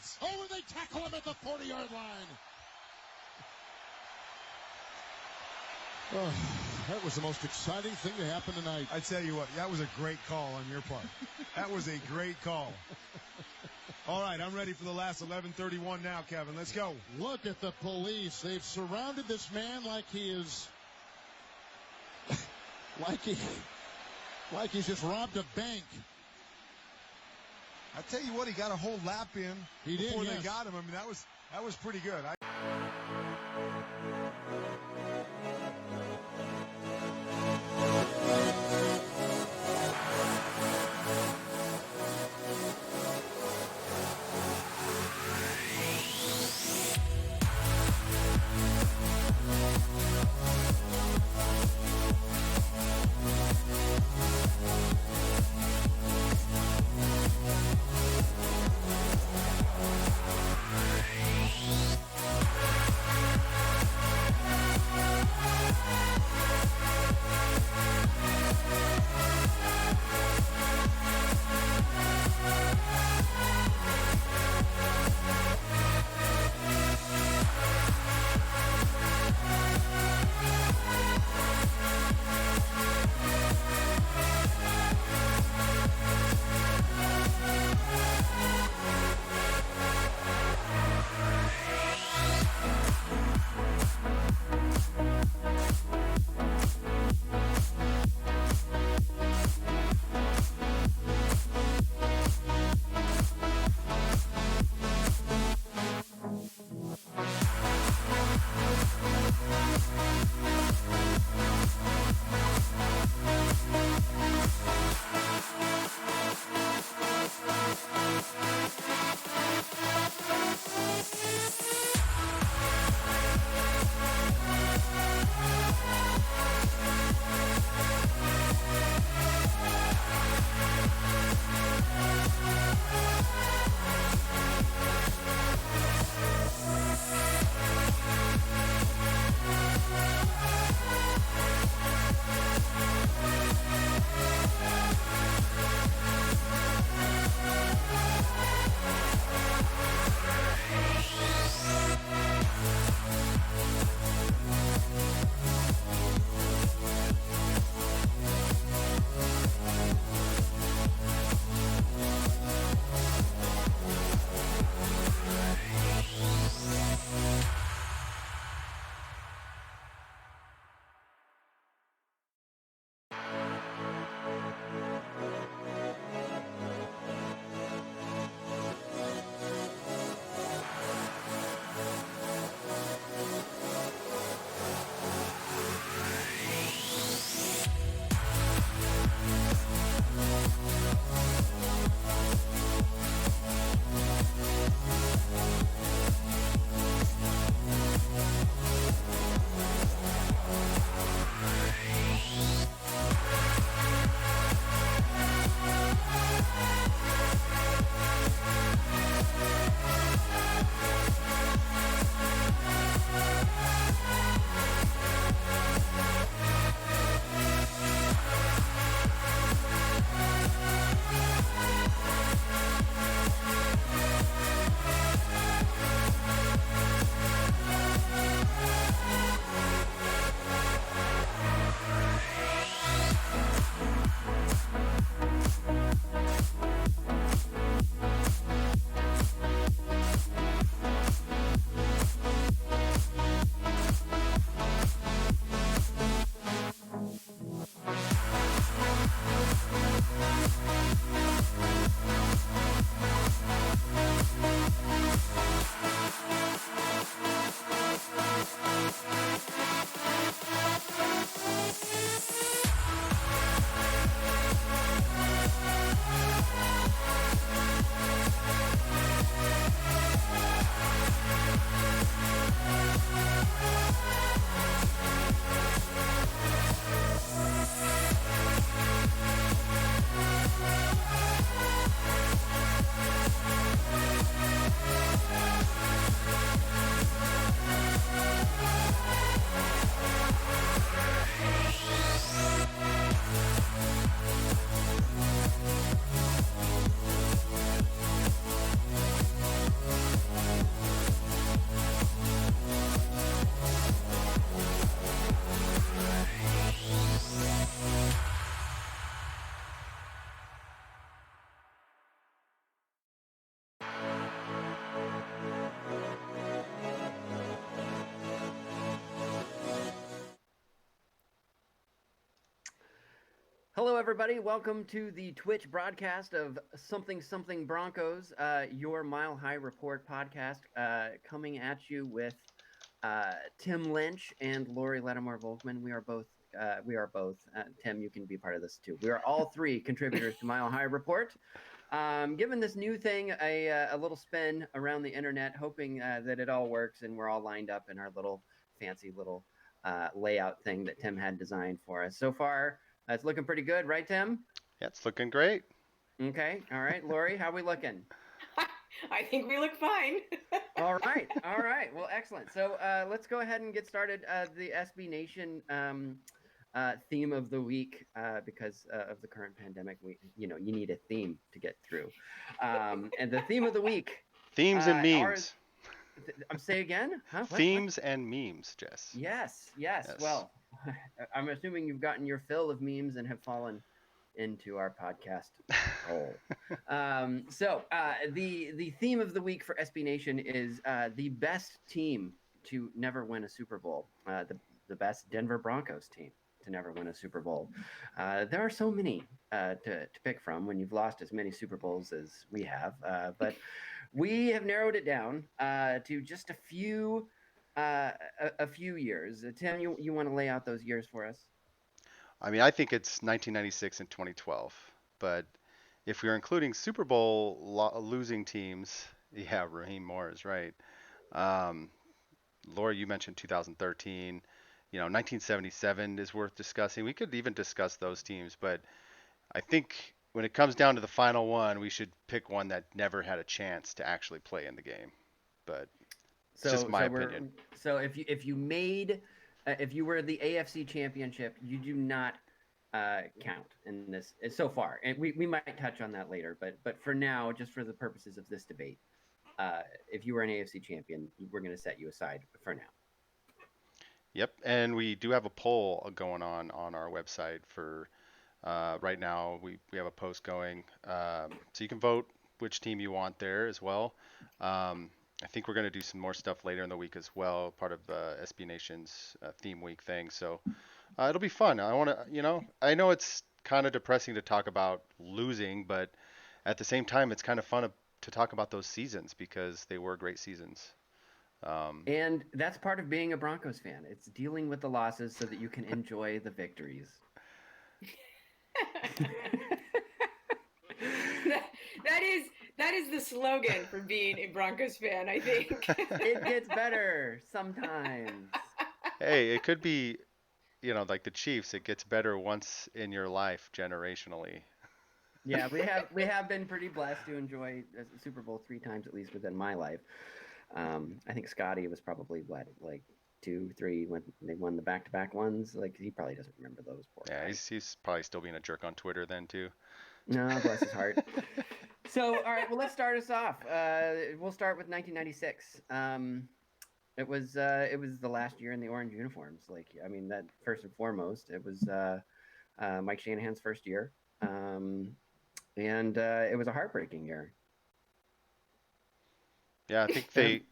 Smith. Oh, and they tackle him at the 40-yard line. Oh, that was the most exciting thing to happen tonight. I tell you what, that was a great call on your part. That was a great call. All right, I'm ready for the last 11:31 now, Kevin. Let's go. Look at the police. They've surrounded this man like he is, like he's just robbed a bank. I tell you what, he got a whole lap in before they got him. I mean, that was pretty good. Hello, everybody. Welcome to the Twitch broadcast of Something Something Broncos, your Mile High Report podcast, coming at you with Tim Lynch and Lori Lattimore Volkman. We are both. Tim, you can be part of this too. We are all three contributors to Mile High Report. Giving this new thing a little spin around the internet, hoping that it all works and we're all lined up in our little fancy little layout thing that Tim had designed for us. So far, it's looking pretty good, right, Tim? Yeah, it's looking great. Okay. All right, Lori, how we looking? I think we look fine. All right. Well, excellent. So let's go ahead and get started. The SB Nation theme of the week, because of the current pandemic, you need a theme to get through. And the theme of the week. Themes and memes. Say again? Huh? Themes and memes, Jess. Yes. Well, I'm assuming you've gotten your fill of memes and have fallen into our podcast hole. So the theme of the week for SB Nation is the best team to never win a Super Bowl, the best Denver Broncos team to never win a Super Bowl. There are so many to pick from when you've lost as many Super Bowls as we have, but we have narrowed it down to just a few years. Tim, you want to lay out those years for us? I mean, I think it's 1996 and 2012, but if we're including Super Bowl losing teams, yeah, Raheem Moore is right. Laura, you mentioned 2013. 1977 is worth discussing. We could even discuss those teams, but I think when it comes down to the final one, we should pick one that never had a chance to actually play in the game. But it's just my opinion. So if you were the AFC Championship, you do not count in this so far, and we might touch on that later. But for now, just for the purposes of this debate, if you were an AFC champion, we're going to set you aside for now. Yep, and we do have a poll going on our website for right now. We have a post going, so you can vote which team you want there as well. I think we're going to do some more stuff later in the week as well, part of the SB Nation's theme week thing. So it'll be fun. I know it's kind of depressing to talk about losing, but at the same time, it's kind of fun to talk about those seasons because they were great seasons. And that's part of being a Broncos fan. It's dealing with the losses so that you can enjoy the victories. That is the slogan for being a Broncos fan, I think. It gets better sometimes. Hey, it could be, like the Chiefs, it gets better once in your life generationally. Yeah, we have been pretty blessed to enjoy a Super Bowl 3 times at least within my life. I think Scotty was probably like 2, 3 when they won the back-to-back ones. Like he probably doesn't remember those. Poor guy. He's probably still being a jerk on Twitter then too. No, bless his heart. So, all right, well, let's start us off. We'll start with 1996. It was the last year in the orange uniforms. That first and foremost, it was Mike Shanahan's first year, and it was a heartbreaking year. Yeah, I think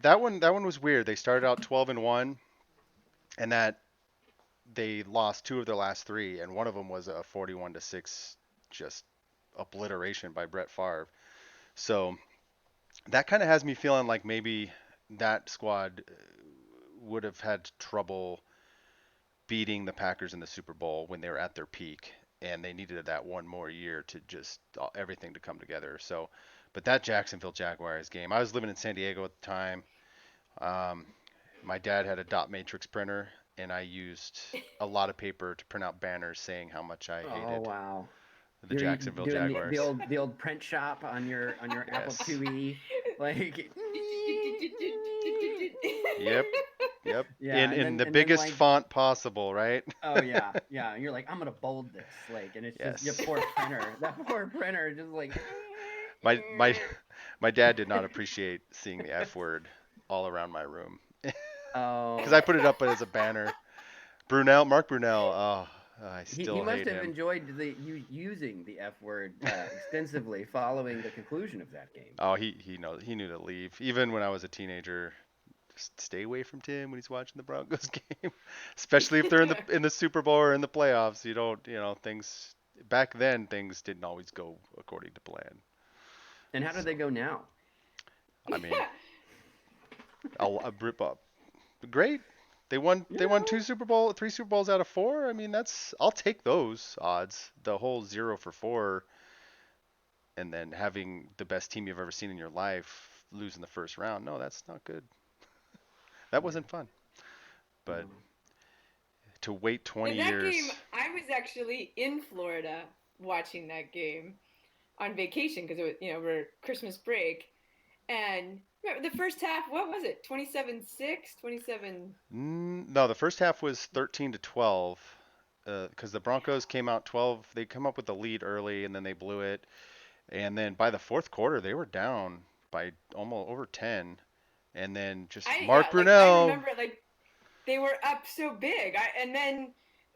that one was weird. They started out 12-1, and that they lost 2 of their last 3, and one of them was a 41-6 just obliteration by Brett Favre. So that kind of has me feeling like maybe that squad would have had trouble beating the Packers in the Super Bowl when they were at their peak, and they needed that one more year to just everything to come together. So, but that Jacksonville Jaguars game, I was living in San Diego at the time. My dad had a dot matrix printer, and I used a lot of paper to print out banners saying how much I hated the Jacksonville Jaguars. The old print shop on your Apple IIe, like. Yep. Yeah, in the biggest font possible, right? Oh yeah. And you're like, I'm gonna bold this, and it's just your poor printer. That poor printer, just like. My dad did not appreciate seeing the F word all around my room. Oh. Because I put it up as a banner. Mark Brunell. Oh, I still hate him. He must have enjoyed you using the F word extensively following the conclusion of that game. Oh, he knew to leave. Even when I was a teenager, Just stay away from Tim when he's watching the Broncos game, especially if they're in the Super Bowl or in the playoffs. You don't, things back then things didn't always go according to plan. And how do they go now? I mean, I'll rip up. Great. They won. They won three Super Bowls out of 4. I mean, I'll take those odds. The whole 0 for 4, and then having the best team you've ever seen in your life losing the first round. No, that's not good. That wasn't fun. But to wait 20 that years. Game, I was actually in Florida watching that game on vacation because it was, over Christmas break. And remember the first half, what was it? 27-6, 27. No, the first half was 13-12. Because the Broncos came out 12. They come up with the lead early, and then they blew it. And then by the fourth quarter, they were down by almost over 10. And then just Mark Brunell. I remember they were up so big,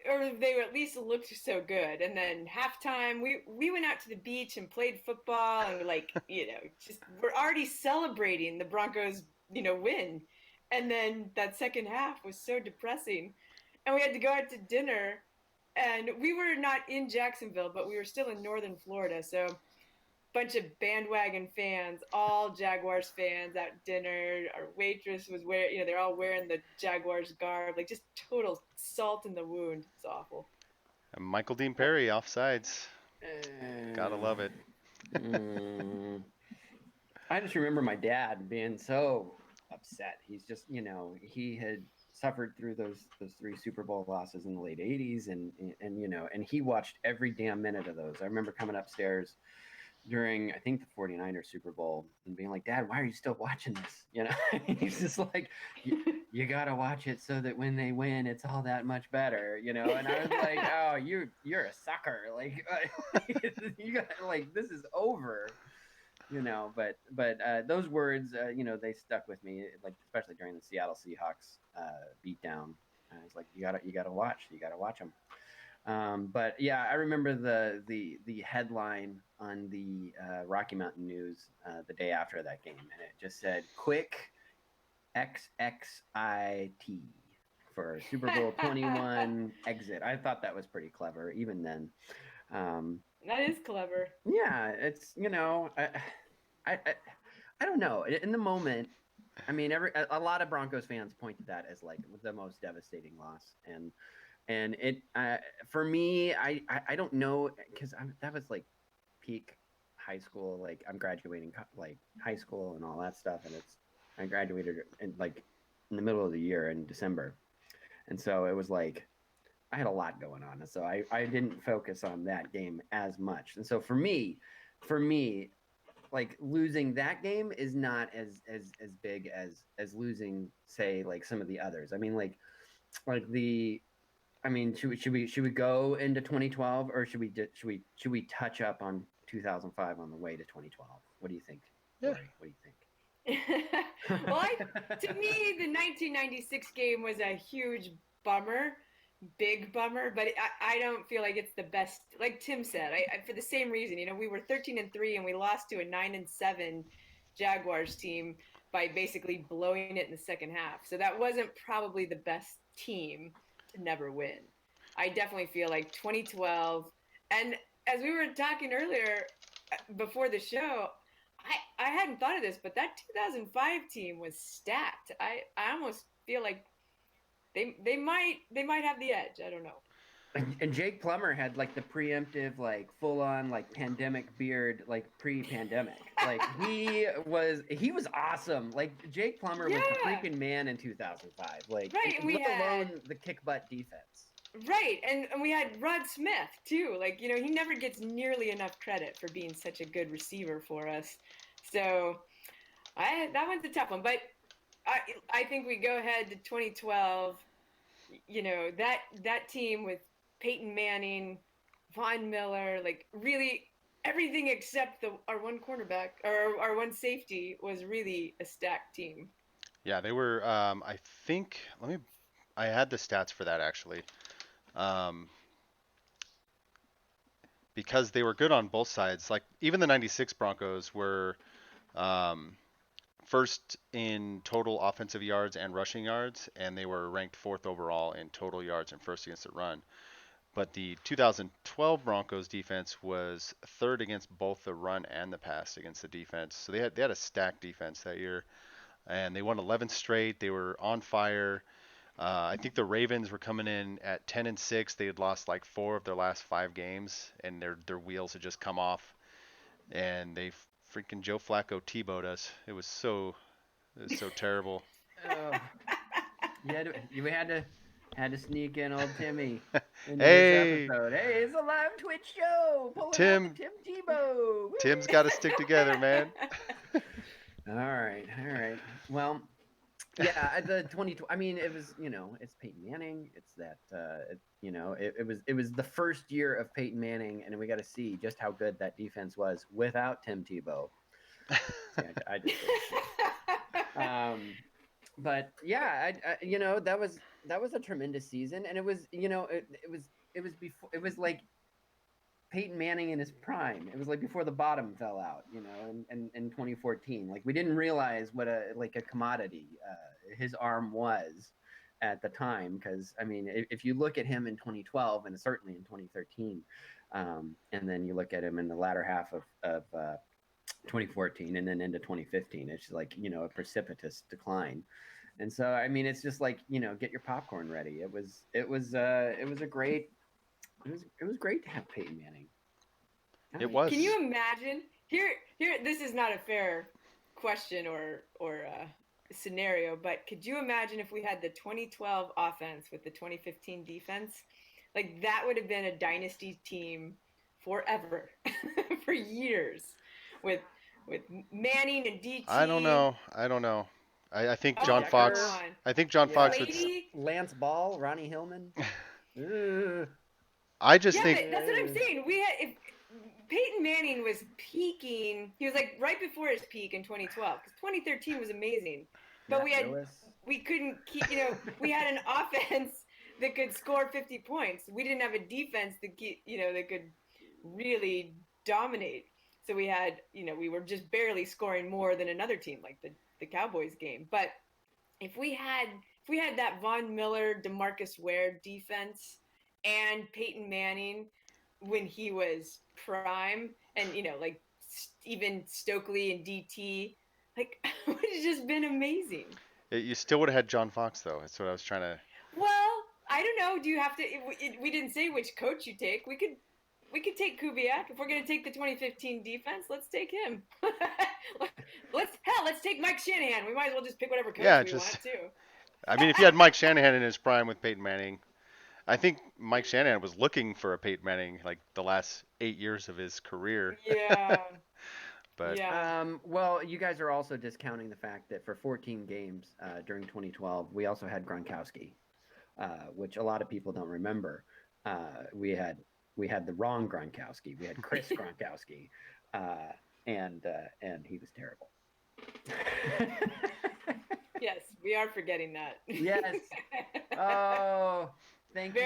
or they at least looked so good. And then halftime, we went out to the beach and played football, and just we're already celebrating the Broncos, win. And then that second half was so depressing, and we had to go out to dinner, and we were not in Jacksonville, but we were still in northern Florida, so. Bunch of bandwagon fans, all Jaguars fans at dinner. Our waitress was they're all wearing the Jaguars garb, just total salt in the wound. It's awful. And Michael Dean Perry offsides. Gotta love it. I just remember my dad being so upset. He's just, he had suffered through those 3 Super Bowl losses in the late 80s, and he watched every damn minute of those. I remember coming upstairs during, I think, the 49ers Super Bowl and being like, Dad, why are you still watching this? He's just like, you got to watch it so that when they win, it's all that much better, and I was like, oh, you're a sucker. You got this is over, but those words, they stuck with me, especially during the Seattle Seahawks beatdown. I was like, you gotta watch them. But yeah, I remember the headline on the Rocky Mountain News the day after that game, and it just said "Quick XXIT" for Super Bowl 21 exit. I thought that was pretty clever, even then. That is clever. Yeah, it's I don't know. In the moment, I mean, a lot of Broncos fans point to that as the most devastating loss, and it for me, I don't know, because that was peak high school. I'm graduating high school and all that stuff, and I graduated in the middle of the year in December, and so it was I had a lot going on, and so I didn't focus on that game as much, and so for me, losing that game is not as big as losing, say, some of the others. I mean, should we go into 2012, or should we touch up on 2005 on the way to 2012? What do you think? Yeah. Lori, what do you think? Well, to me, the 1996 game was a huge bummer, big bummer, but I don't feel like it's the best. Like Tim said, for the same reason, we were 13-3 and we lost to a 9-7 Jaguars team by basically blowing it in the second half. So that wasn't probably the best team to never win. I definitely feel like 2012, and as we were talking earlier before the show, I hadn't thought of this, but that 2005 team was stacked. I almost feel like they might have the edge. I don't know. And Jake Plummer had the preemptive, full on pandemic beard, pre-pandemic. He was awesome. Jake Plummer was the freaking man in 2005. Right, alone the kick butt defense. Right, and we had Rod Smith too. He never gets nearly enough credit for being such a good receiver for us. So that one's a tough one, but I think we go ahead to 2012. That team with Peyton Manning, Von Miller, really everything except our one cornerback or our one safety was really a stacked team. Yeah, they were. I think. I had the stats for that actually. Because they were good on both sides. Even the '96 Broncos were first in total offensive yards and rushing yards, and they were ranked fourth overall in total yards and first against the run. But the 2012 Broncos defense was third against both the run and the pass against the defense. So they had a stacked defense that year, and they won 11 straight. They were on fire. I think the Ravens were coming in at 10-6. They had lost like 4 of their last 5 games, and their wheels had just come off. And they freaking Joe Flacco T-bowed us. It was so terrible. Oh, you had to sneak in old Timmy into Hey, this episode. Hey, it's a live Twitch show. Pulling out Tim. the Tim Tebow. Tim's got to stick together, man. All right. Well, yeah, the 2020. I mean, it was, it's Peyton Manning. It's that, it was the first year of Peyton Manning, and we got to see just how good that defense was without Tim Tebow. See, I just but yeah, that was a tremendous season, and it was, it was like Peyton Manning in his prime. It was like before the bottom fell out, in 2014. Like, we didn't realize what a commodity his arm was at the time. Because, I mean, if you look at him in 2012 and certainly in 2013, and then you look at him in the latter half of 2014 and then into 2015, it's like, a precipitous decline. And so, I mean, it's just like, get your popcorn ready. It was great to have Peyton Manning. It was. Can you imagine? Here. This is not a fair question or scenario, but could you imagine if we had the 2012 offense with the 2015 defense? Like, that would have been a dynasty team forever, for years, with Manning and DT. I don't know. I think Oh, John Decker. Fox. I think John Fox would. Lady. Lance Ball, Ronnie Hillman. I just Yeah, think. but that's what I'm saying. If Peyton Manning was peaking, he was like right before his peak in 2012, because 2013 was amazing. But we couldn't keep, we had an offense that could score 50 points. We didn't have a defense that could really dominate. So we had, we were just barely scoring more than another team, like the Cowboys game. But if we had that Von Miller, DeMarcus Ware defense and Peyton Manning when he was prime, and like even Stokely and DT, like, it would have just been amazing. You still would have had John Fox, though. That's what I was trying to. Well, I don't know. Do you have to? We didn't say which coach you take. We could take Kubiak. If we're going to take the 2015 defense, let's take him. Let's take Mike Shanahan. We might as well just pick whatever coach we want to. I mean, if you had Mike Shanahan in his prime with Peyton Manning, I think Mike Shanahan was looking for a Peyton Manning like the last 8 years of his career. Yeah. But yeah. Well, you guys are also discounting the fact that for 14 games during 2012, we also had Gronkowski, which a lot of people don't remember. We had the wrong Gronkowski. We had Chris Gronkowski, and he was terrible. Yes, we are forgetting that. Yes. Oh, thank you.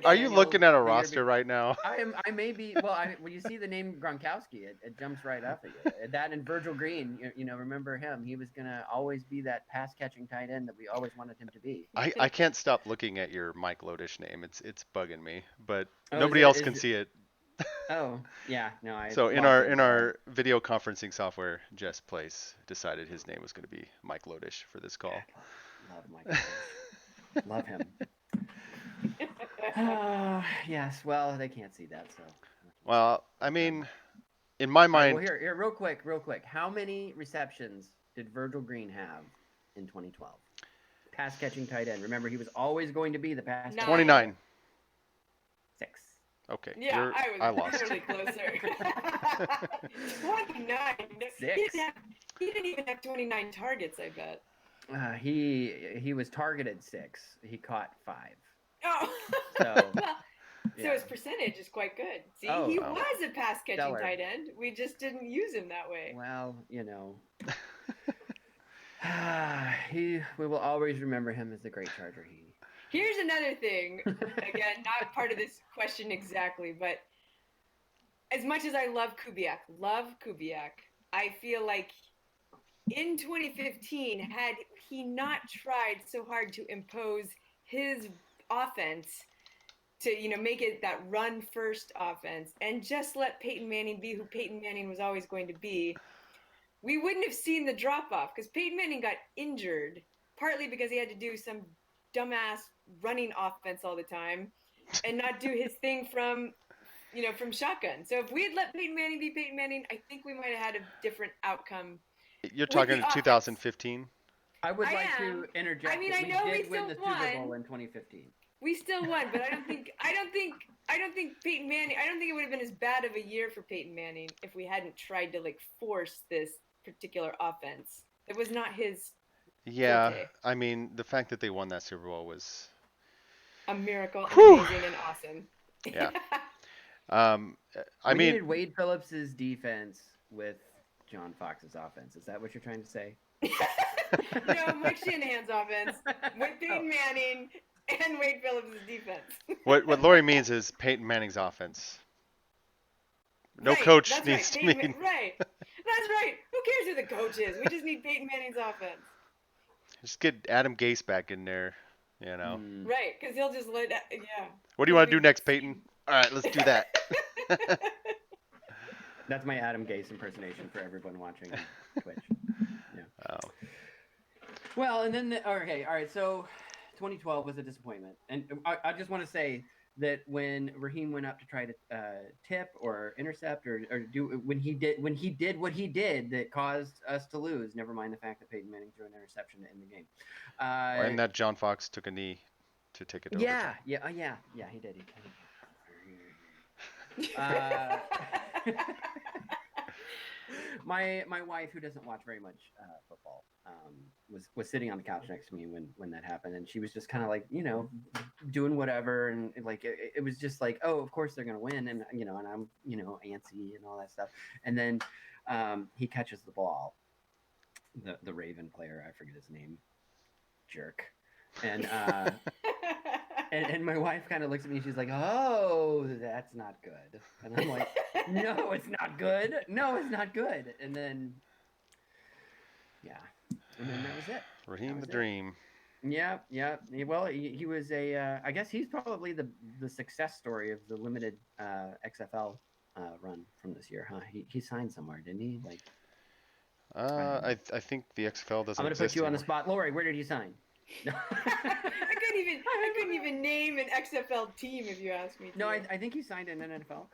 are you looking at a roster right now? I may be. Well, when you see the name Gronkowski, it jumps right up at you. That and Virgil Green, remember him? He was gonna always be that pass-catching tight end that we always wanted him to be. I can't stop looking at your Mike Lodish name. It's bugging me, but Oh, nobody else can see it. Oh, yeah. No, So in our video conferencing software, Jess Place decided his name was going to be Mike Lodish for this call. Love Mike. Love him. Yes. Well, they can't see that, so. Well, I mean, in my mind. Well, here, real quick. How many receptions did Virgil Green have in 2012? Pass catching tight end. Remember, he was always going to be the pass. 29. 6. Okay. Yeah, I lost. Really closer. 29. 6. He didn't even have 29 targets, I bet. He was targeted 6. He caught 5. Oh. So, So his percentage is quite good. See, Oh, he wow. was a pass catching Stellar. tight end. We just didn't use him that way. Well, we will always remember him as the great Charger. Here's another thing. Again, not part of this question exactly, but as much as I love Kubiak, I feel like in 2015, had he not tried so hard to impose his offense to, make it that run first offense and just let Peyton Manning be who Peyton Manning was always going to be, we wouldn't have seen the drop off, because Peyton Manning got injured partly because he had to do some dumbass running offense all the time and not do his thing from shotgun. So if we had let Peyton Manning be Peyton Manning, I think we might have had a different outcome. You're With talking the offense. 2015? I would I like to am. interject. I mean, that I know we did win the still Super Bowl won. in 2015. We still won, but I don't think Peyton Manning. I don't think it would have been as bad of a year for Peyton Manning if we hadn't tried to force this particular offense. It was not his Yeah, forte. I mean, the fact that they won that Super Bowl was A miracle and Whew. amazing and awesome. Yeah. I We mean, needed Wade Phillips's defense with John Fox's offense. Is that what you're trying to say? No, Mike Shanahan's offense with Peyton Manning and Wade Phillips' defense. what Lori means is Peyton Manning's offense. No Right, coach that's needs right. to mean. Right. That's right. Who cares who the coach is? We just need Peyton Manning's offense. Just get Adam Gase back in there, you know. Right, because he'll just let What do you want to do next, Peyton? All right, let's do that. That's my Adam Gase impersonation for everyone watching on Twitch. Yeah. Oh. Well, and then all right. So 2012 was a disappointment, and I just want to say that when Raheem went up to try to tip or intercept or do when he did what he did that caused us to lose. Never mind the fact that Peyton Manning threw an interception to end the game. And that John Fox took a knee to take it over. Yeah, he did. My wife, who doesn't watch very much football, was sitting on the couch next to me when that happened, and she was just kind of like, doing whatever, and like it was just like, oh, of course they're gonna win, and and I'm antsy and all that stuff, and then he catches the ball, the Raven player, I forget his name, jerk, and and my wife kind of looks at me. She's like, "Oh, that's not good." And I'm like, "No, it's not good. No, it's not good." And then, that was it. Raheem the Dream. Yeah. Well, he was I guess he's probably the success story of the limited XFL run from this year, huh? He signed somewhere, didn't he? I think the XFL doesn't. I'm gonna put you on the spot, Lori. Where did he sign? I couldn't even name an XFL team if you asked me to. No, I think he signed an NFL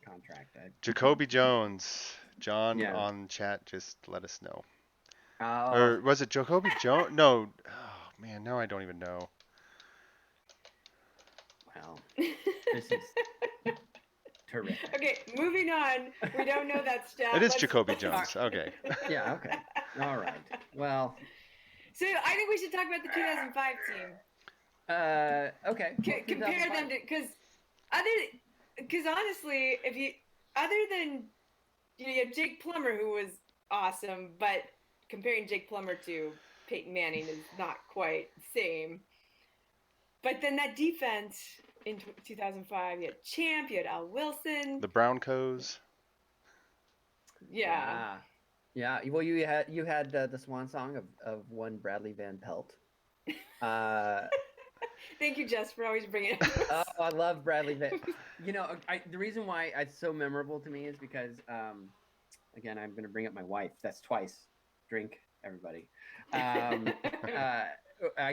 contract. Jacoby Jones. John on chat, just let us know. Or was it Jacoby Jones? No. Oh man, now I don't even know. Well, this is terrific. Okay, moving on. We don't know that stat. It is Jacoby Jones. Okay. Yeah. Okay. All right. Well. So I think we should talk about the 2005 team. Okay. Compare them to because honestly, other than you have Jake Plummer, who was awesome, but comparing Jake Plummer to Peyton Manning is not quite the same. But then that defense in 2005, you had Champ, you had Al Wilson, the Broncos. Yeah. Yeah, well, you had the swan song of one Bradley Van Pelt. Thank you, Jess, for always bringing it up. Oh, I love Bradley Van. The reason why it's so memorable to me is because, again, I'm going to bring up my wife. That's twice. Drink, everybody. I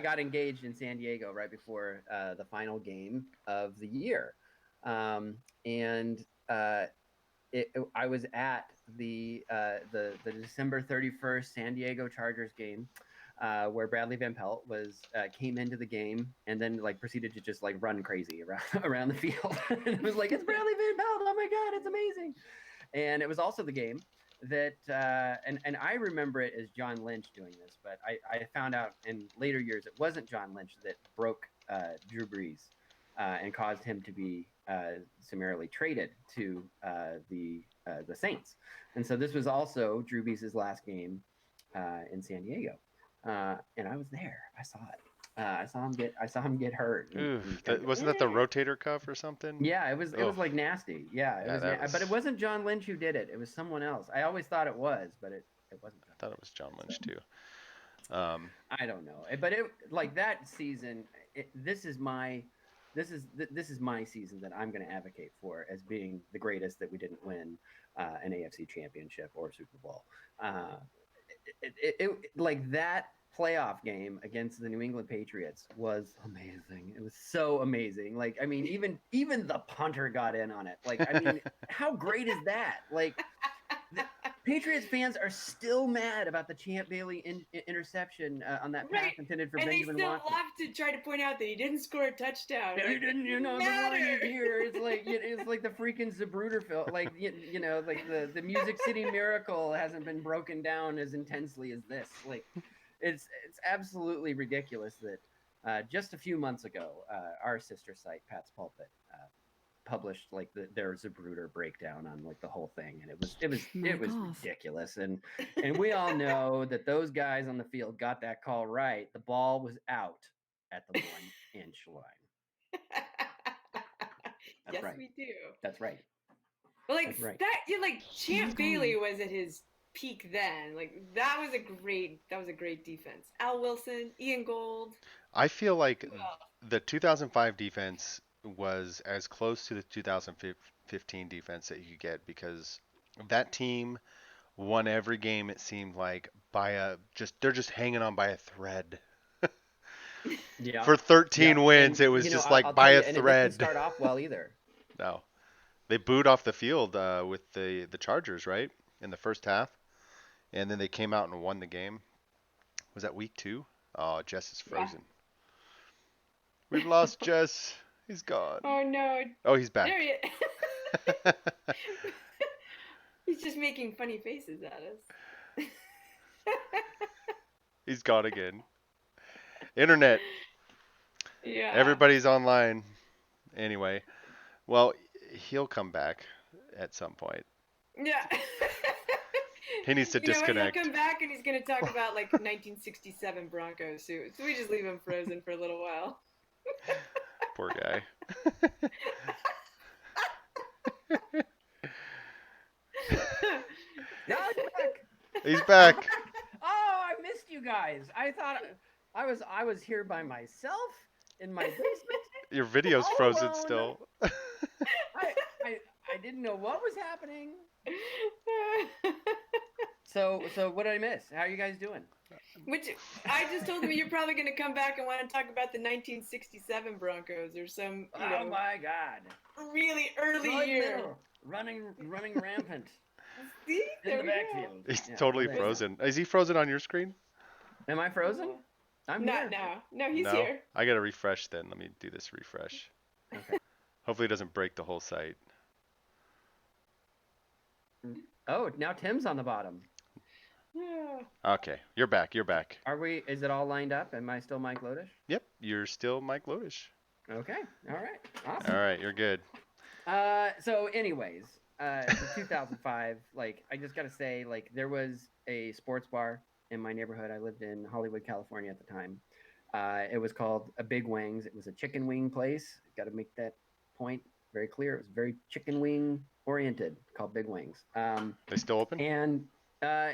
got engaged in San Diego right before the final game of the year, and I was at the December 31st San Diego Chargers game, where Bradley Van Pelt came into the game and then proceeded to just run crazy around the field. And it was like, it's Bradley Van Pelt! Oh my God, it's amazing! And it was also the game that and I remember it as John Lynch doing this, but I found out in later years it wasn't John Lynch that broke Drew Brees and caused him to be summarily traded to the Saints. And so this was also Drew Brees' last game in San Diego, and I was there. I saw it. I saw him get hurt. Wasn't that the rotator cuff or something? Yeah, it was nasty. Yeah, but it wasn't John Lynch who did it. It was someone else. I always thought it was, but it It wasn't John. I thought it was John Lynch too. I don't know, but it like that season. This is my season that I'm going to advocate for as being the greatest that we didn't win an AFC Championship or Super Bowl. Like that playoff game against the New England Patriots was amazing. It was so amazing. Like, I mean, even the punter got in on it. Like, I mean, how great is that? Like, the Patriots fans are still mad about the Champ Bailey interception on that pass intended for Benjamin Watson. And they still love to try to point out that he didn't score a touchdown. He didn't, the line is here. It's like the freaking Zapruder film. Like, like the Music City Miracle hasn't been broken down as intensely as this. Like, it's absolutely ridiculous that just a few months ago, our sister site, Pat's Pulpit, published like their Zapruder breakdown on like the whole thing, and it was ridiculous. And we all know that those guys on the field got that call right. The ball was out at the 1-inch line. Yes, right. We do. That's right. But like right. that, like Champ Bailey was at his peak then. Like that was a great defense. Al Wilson, Ian Gold. I feel like the 2005 defense was as close to the 2015 defense that you could get, because that team won every game, it seemed like, they're just hanging on by a thread. Yeah. For 13 wins, and, it was just like by a thread. And it didn't start off well either. No. They booed off the field with the Chargers, right? In the first half. And then they came out and won the game. Was that week 2? Oh, Jess is frozen. Yeah. We've lost Jess. He's gone. Oh, no. Oh, he's back. There he is. He's just making funny faces at us. He's gone again. Internet. Yeah. Everybody's online. Anyway. Well, he'll come back at some point. Yeah. He needs to disconnect. He'll come back and he's going to talk about like 1967 Broncos. So we just leave him frozen for a little while. Poor guy. No, he's back. He's back. Oh, I missed you guys. I thought I was here by myself in my basement. Your video's frozen still. I didn't know what was happening. So what did I miss? How are you guys doing? Which I just told him you're probably going to come back and want to talk about the 1967 Broncos or some. Oh my God! Really early year. Running rampant. See? In the backfield. He's totally frozen. Is he frozen on your screen? Am I frozen? I'm not here. No, he's here. I gotta refresh then. Let me do this refresh. Okay. Hopefully it doesn't break the whole site. Oh, now Tim's on the bottom. Yeah. Okay, you're back. You're back. Are we? Is it all lined up? Am I still Mike Lodish? Yep, you're still Mike Lodish. Okay. All right. Awesome. All right, you're good. So anyways, in 2005, like, I just gotta say, like, there was a sports bar in my neighborhood. I lived in Hollywood, California at the time. It was called a Big Wings. It was a chicken wing place. Got to make that point very clear. It was very chicken wing oriented, called Big Wings. They still open? And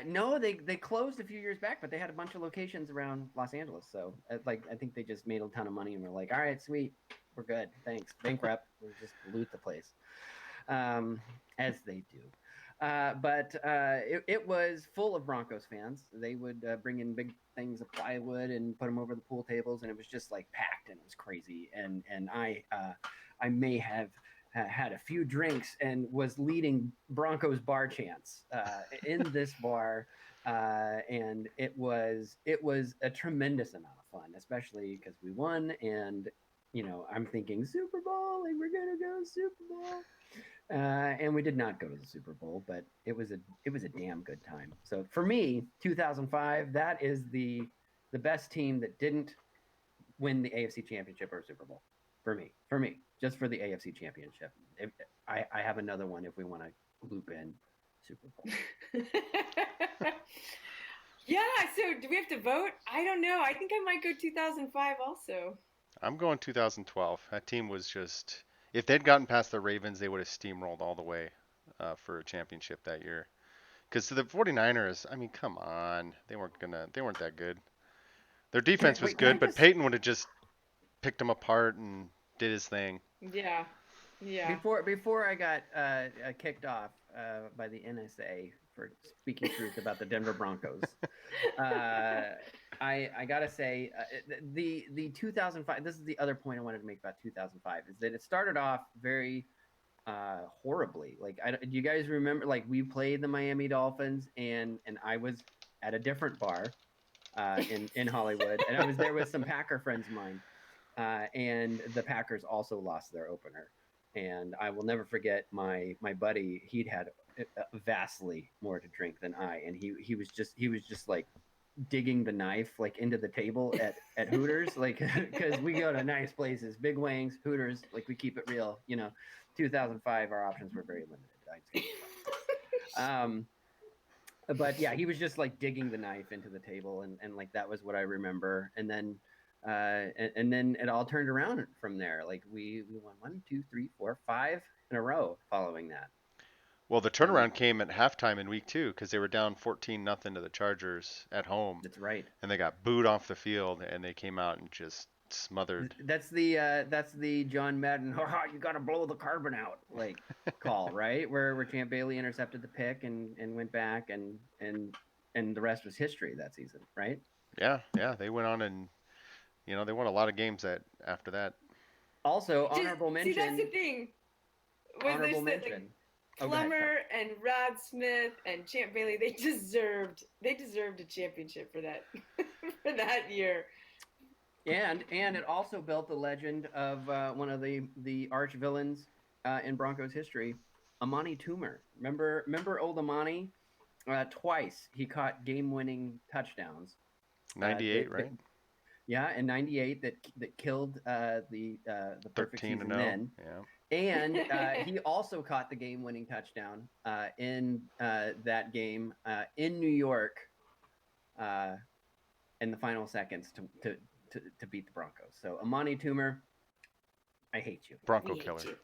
no, they closed a few years back, but they had a bunch of locations around Los Angeles. So I think they just made a ton of money and were like, all right, sweet, we're good, thanks, bankrupt, we'll just loot the place, as they do. But it was full of Broncos fans. They would bring in big things of plywood and put them over the pool tables, and it was just like packed, and it was crazy. And I may have had a few drinks and was leading Broncos bar chants in this bar, and it was a tremendous amount of fun, especially because we won. And I'm thinking Super Bowl, like, we're gonna go Super Bowl. And we did not go to the Super Bowl, but it was a damn good time. So for me, 2005, that is the best team that didn't win the AFC Championship or Super Bowl. For me, just for the AFC Championship. I have another one if we want to loop in Super Bowl. Yeah. So do we have to vote? I don't know. I think I might go 2005 also. I'm going 2012. That team was just. If they'd gotten past the Ravens, they would have steamrolled all the way for a championship that year. Because the 49ers, I mean, come on. They weren't that good. Their defense was Wait, can I good, but just Peyton would have just picked them apart and did his thing. Yeah. Yeah. before I got kicked off by the NSA for speaking truth about the Denver Broncos, I gotta say the 2005. This is the other point I wanted to make about 2005 is that it started off very horribly. Like, do you guys remember? Like, we played the Miami Dolphins, and I was at a different bar in Hollywood, and I was there with some Packer friends of mine, and the Packers also lost their opener. And I will never forget my buddy. He'd had vastly more to drink than I, and he was just like digging the knife like into the table at Hooters, like because we go to nice places, big wings, Hooters, like we keep it real, 2005, our options were very limited. But yeah, he was just like digging the knife into the table, and like that was what I remember. And then and then it all turned around from there. Like we won 1, 2, 3, 4, 5 in a row following that. Well, the turnaround came at halftime in week 2 because they were down 14-0 to the Chargers at home. That's right. And they got booed off the field, and they came out and just smothered. That's the John Madden, you got to blow the carbon out, like call, right? Where Champ Bailey intercepted the pick and went back, and the rest was history that season, right? Yeah, they went on and they won a lot of games after that. Also, honorable mention. See, that's the thing. Honorable mention. Plummer and Rod Smith and Champ Bailey, they deserved a championship for that for that year. And it also built the legend of one of the arch villains in Broncos history, Amani Toomer. Remember old Amani? Twice he caught game-winning touchdowns. 98, right? Yeah, in '98 that killed the perfect season then. Yeah. And he also caught the game-winning touchdown in that game in New York in the final seconds to beat the Broncos. So Amani Toomer, I hate you. Bronco killer.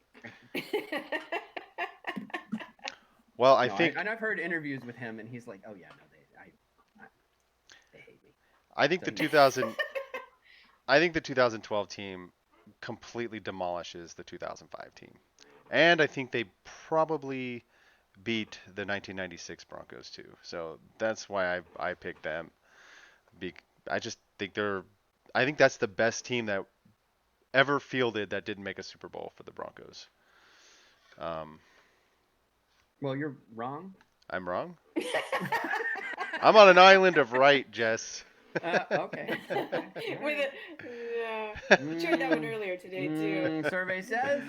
Well, I think, and I've heard interviews with him, and he's like, "Oh yeah, no, they hate me." I think I think the 2012 team completely demolishes the 2005 team, and I think they probably beat the 1996 Broncos too. So that's why I picked them. I just think I think that's the best team that ever fielded that didn't make a Super Bowl for the Broncos. Well, you're wrong. I'm wrong. I'm on an island of right, Jess. Okay. We tried that one earlier today too. Survey says.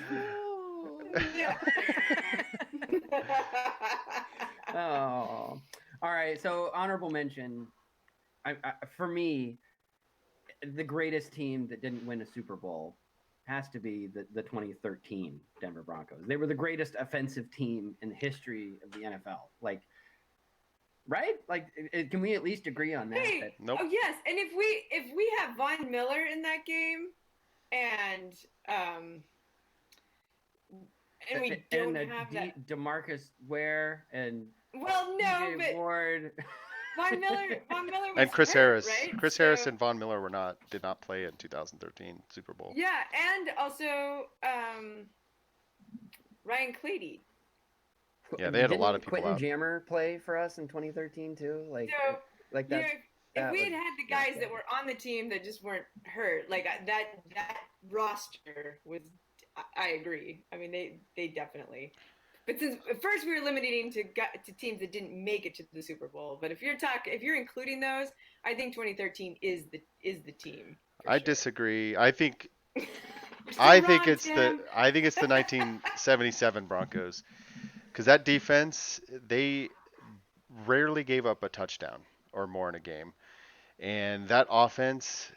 Oh, all right. So honorable mention. For me, the greatest team that didn't win a Super Bowl has to be the 2013 Denver Broncos. They were the greatest offensive team in the history of the NFL. Like, right? Like, can we at least agree on that? Hey, nope. Oh yes, and if we have Von Miller in that game, and we don't have that DeMarcus Ware and well, no, DJ but Ward. Von Miller was and Chris hurt, Harris. right? Chris Harris and Von Miller did not play in 2013 Super Bowl. Yeah, and also Ryan Clady. Yeah, they had a lot of people Quentin out. Jammer play for us in 2013 too. Like that. If we had the guys that were on the team that just weren't hurt, like that roster was, I agree. I mean, they definitely. But since at first we were limiting to teams that didn't make it to the Super Bowl, but if you're including those, I think 2013 is the team. I disagree. I think it's Tim. the 1977 Broncos, because that defense, they rarely gave up a touchdown or more in a game, and that offense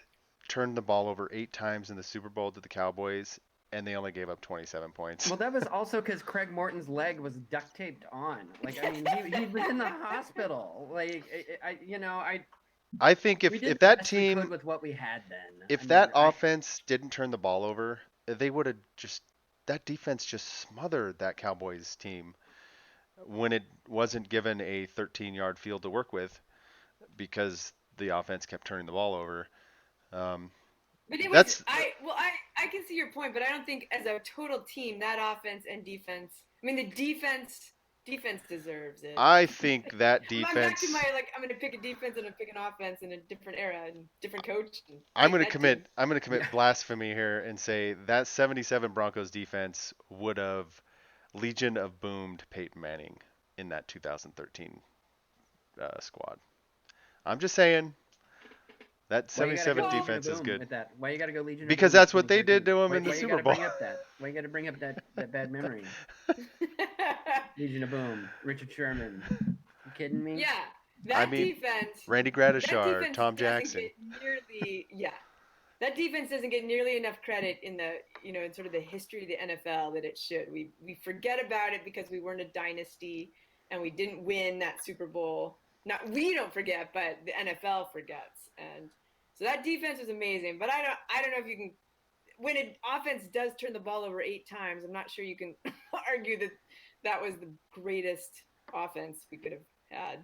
turned the ball over 8 times in the Super Bowl to the Cowboys, and they only gave up 27 points. Well, that was also because Craig Morton's leg was duct taped on. Like, I mean, he was in the hospital. Like, I think if that team with what we had then, if that offense didn't turn the ball over, they would have that defense just smothered that Cowboys team. when it wasn't given a 13-yard field to work with because the offense kept turning the ball over. But it was That's I can see your point, but I don't think as a total team that offense and defense. I mean, the defense deserves it. I think that I'm back to defense. my I'm going to pick a defense and pick an offense in a different era and different coach. And I'm gonna that commit. team. I'm gonna commit blasphemy here and say that 77 Broncos defense would have Legion of Boomed Peyton Manning in that 2013 squad. I'm just saying that Why you gotta 77 go Legion of defense is Boom good with that? Why you gotta go Legion of because Boom in that's what they did 2013? to him Why, in the why you Super gotta Bowl. bring up that? Why you gotta bring up that bad memory? Legion of Boom, Richard Sherman. You kidding me? Yeah, I that mean, defense. Randy That Gradishar, defense Tom doesn't Jackson. get nearly. Yeah, that defense doesn't get nearly enough credit in the in sort of the history of the NFL that it should. We forget about it because we weren't a dynasty and we didn't win that Super Bowl. Not we don't forget, but the NFL forgets. And so that defense was amazing. But I don't know if you can when an offense does turn the ball over 8 times. I'm not sure you can argue that that was the greatest offense we could have had.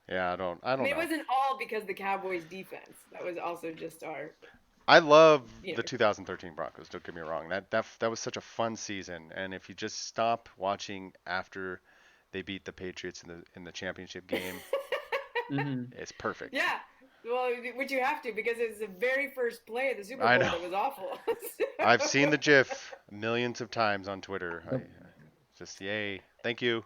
Yeah, I don't I mean, know. it wasn't all because of the Cowboys' defense. That was also just our. I love You know. the 2013 Broncos. Don't get me wrong. That was such a fun season. And if you just stop watching after they beat the Patriots in the championship game, it's perfect. Yeah. Well, which you have to because it's the very first play of the Super I Bowl know. that was awful. I've seen the GIF millions of times on Twitter. Just yay, thank you.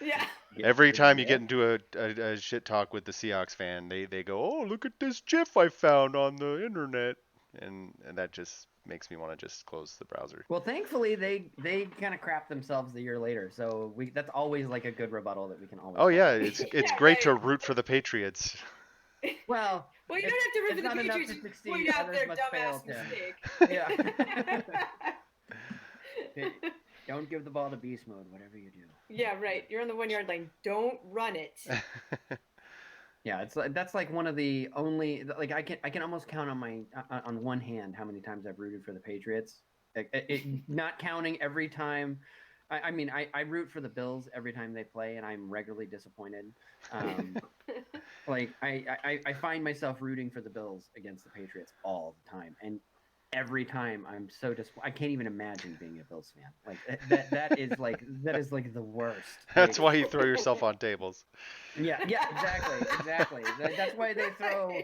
Yeah. Every time you get into a shit talk with the Seahawks fan, they go, "Oh, look at this GIF I found on the internet," and that just makes me want to just close the browser. Well, thankfully they kind of crap themselves the year later, so that's always like a good rebuttal that we can always. Oh yeah, find. it's Yeah, great right. to root for the Patriots. Well, Well, you don't have to root it's for the not enough Patriots. to You succeed. point out Others their must fail, dumbass Tim. mistake. Yeah. Don't give the ball to beast mode, whatever you do. Yeah, right. You're on the 1 yard line. Don't run it. Yeah, it's like that's like one of the only like I can almost count on one hand how many times I've rooted for the Patriots. Not counting every time. I mean, I root for the Bills every time they play, and I'm regularly disappointed. Like I find myself rooting for the Bills against the Patriots all the time, and every time I'm so disappointed. I can't even imagine being a Bills fan. Like that is like the worst. That's Like, why you throw yourself on tables. yeah, exactly. That's why they throw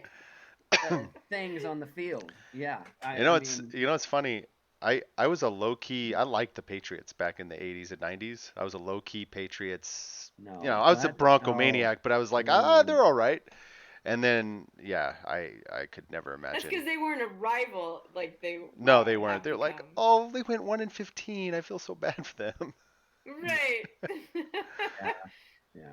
things on the field. Yeah, It's funny. I was a low key. I liked the Patriots back in the 80s and 90s. I was a low key Patriots. No, I was a Bronco no. maniac, but I was like, Mm. they're all right. And then, yeah, I could never That's imagine. because they weren't a rival like they. No, they weren't. They're have like, become. oh, they went 1-15. I feel so bad for them. Right. Yeah.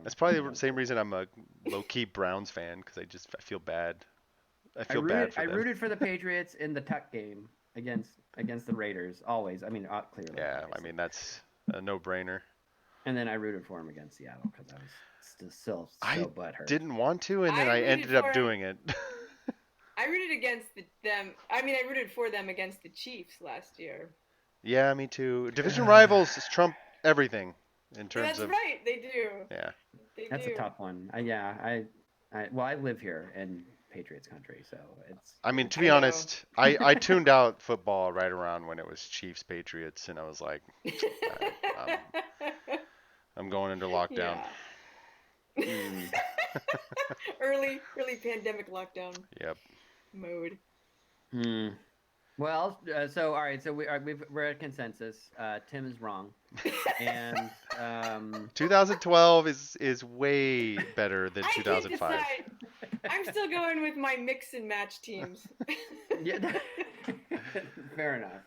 That's probably the same reason I'm a low key Browns fan because I feel bad. I feel bad for them. I rooted for the Patriots in the Tuck game against the Raiders always. I mean, clearly. Yeah, obviously. I mean that's a no-brainer. And then I rooted for him against Seattle because I was still so butthurt. Didn't want to, and then I ended up doing it. I rooted against them. I mean, I rooted for them against the Chiefs last year. Yeah, me too. Division rivals trump everything in terms That's of. right, they do. Yeah. That's a tough one. I live here in Patriots country, so it's. I mean, to be honest, I tuned out football right around when it was Chiefs Patriots, and I was like, I'm going into lockdown. Yeah. early pandemic lockdown. Yep. Mode. Well, so all right, so we're at consensus. Tim is wrong, and 2012 is way better than 2005. I can't decide. I'm still going with my mix and match teams. Yeah, fair enough.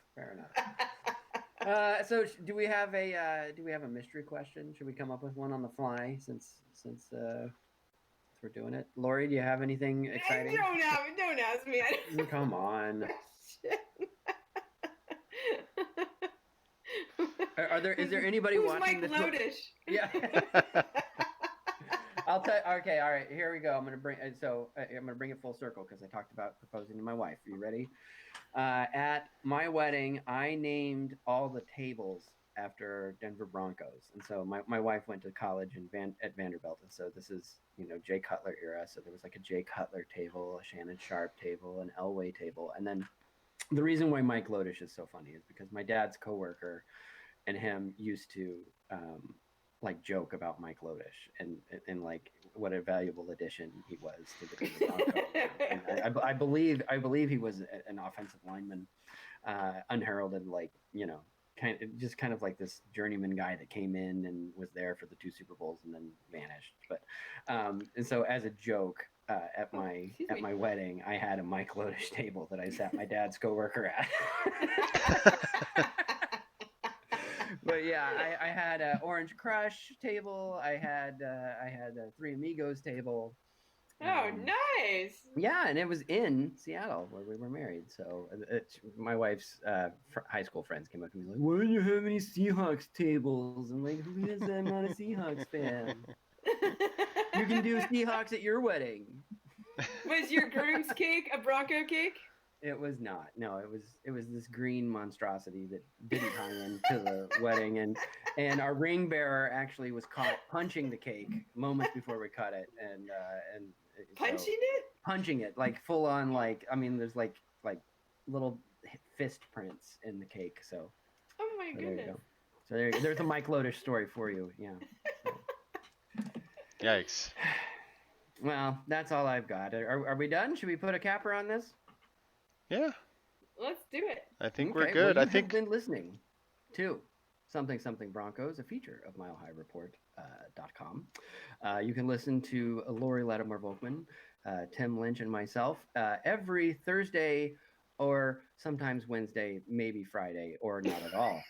So do we have a mystery question? Should we come up with one on the fly since we're doing it? Lori, do you have anything exciting? Don't ask me. Come on. Is there anybody Who's watching Mike this? Lodish? Yeah. I'll tell. Okay, all right. Here we go. I'm gonna bring it full circle because I talked about proposing to my wife. Are you ready? At my wedding, I named all the tables after Denver Broncos, and so my wife went to college at Vanderbilt, and so this is Jay Cutler era. So there was like a Jay Cutler table, a Shannon Sharp table, an Elway table, and then the reason why Mike Lodish is so funny is because my dad's coworker and him used to like joke about Mike Lodish and like what a valuable addition he was to the Denver Broncos. And I believe he was an offensive lineman, unheralded, like kind of like this journeyman guy that came in and was there for the 2 Super Bowls and then vanished. But and so as a joke, at my wedding, I had a Mike Lodish table that I sat my dad's coworker at. But yeah, I had a Orange Crush table. I had a Three Amigos table. Oh, nice. Yeah, and it was in Seattle where we were married. So my wife's high school friends came up to me like, "Why don't you have any Seahawks tables?" I'm like, "Who is that? I'm not a Seahawks fan." You can do Seahawks at your wedding. Was your groom's cake a Bronco cake? It was not. No, it was this green monstrosity that didn't tie into the wedding, and our ring bearer actually was caught punching the cake moments before we cut it, and punching it like full on, like, I mean, there's like little fist prints in the cake. So oh my goodness. There you go. So there's a Mike Lodish story for you. Yeah. So. Yikes. Well, that's all I've got. Are we done? Should we put a capper on this? Yeah. Let's do it. I think Okay, we're good. Well, I think you've been listening to Something Broncos, a feature of MileHighReport.com. You can listen to Lori Lattimore Volkman, Tim Lynch, and myself every Thursday, or sometimes Wednesday, maybe Friday, or not at all,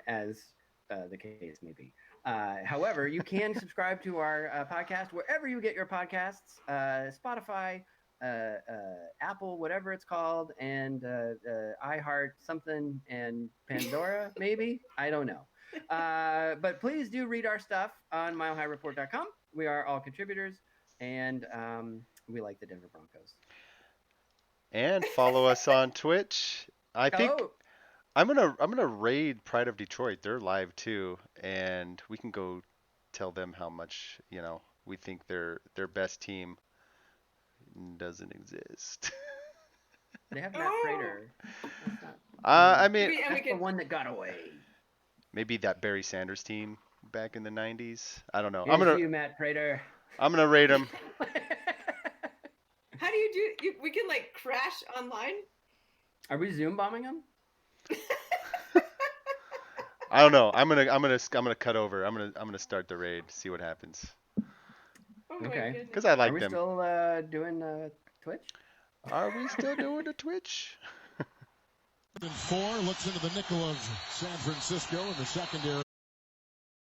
as the case may be. However, you can subscribe to our podcast wherever you get your podcasts, Spotify, Apple, whatever it's called, and iHeart something, and Pandora, maybe. I don't know. But please do read our stuff on MileHighReport.com. We are all contributors, and we like the Denver Broncos. And follow us on Twitch. I think I'm gonna raid Pride of Detroit. They're live too, and we can go tell them how much we think their best team doesn't exist. They have Matt Prater. I mean, that's the one that got away. Maybe that Barry Sanders team back in the 90s. I don't know. Here's you, Matt Prater. I'm gonna rate him. How do you do? We can like crash online. Are we Zoom bombing him? I don't know. I'm gonna cut over. I'm gonna start the raid. See what happens. Oh my Okay. goodness. Because I like them. Are we still doing Twitch? Are we still doing the Twitch? 4 looks into the nickel of San Francisco in the secondary.